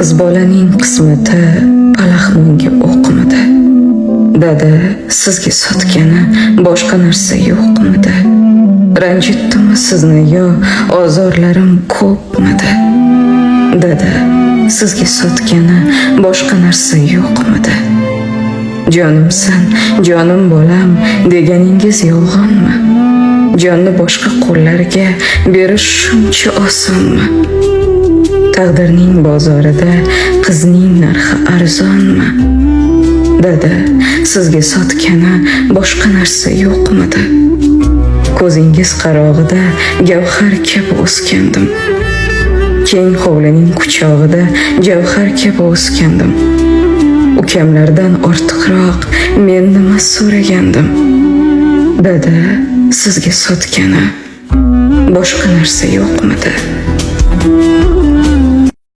qiz bolaning qismati palaxmonga o'qmidi. Dada, sizga sotgani boshqa narsa yo'qmidi? Ranjitdimi sizni yo ozorlarim ko'pmidi? Dada, sizga sotgani boshqa narsa yo'qmidi? Jonimsan, jonim bolam deganingiz yolg'onmi? Jonni boshqa qo'llarga berish shuncha osonmi? Taqdirning bozorida qizning narxi arzonmi? Dada, sizga sotgani boshqa narsa yo'qmidi? Ko'zingiz qarog'ida gavhar kabi o'sgandim. Keng hovlining quchog'ida javhar kabi o'sgandim. Ukamlardan ortiqroq men nima so'ragandim? Dada, sizga sotgani boshqa narsa yo'qmidi?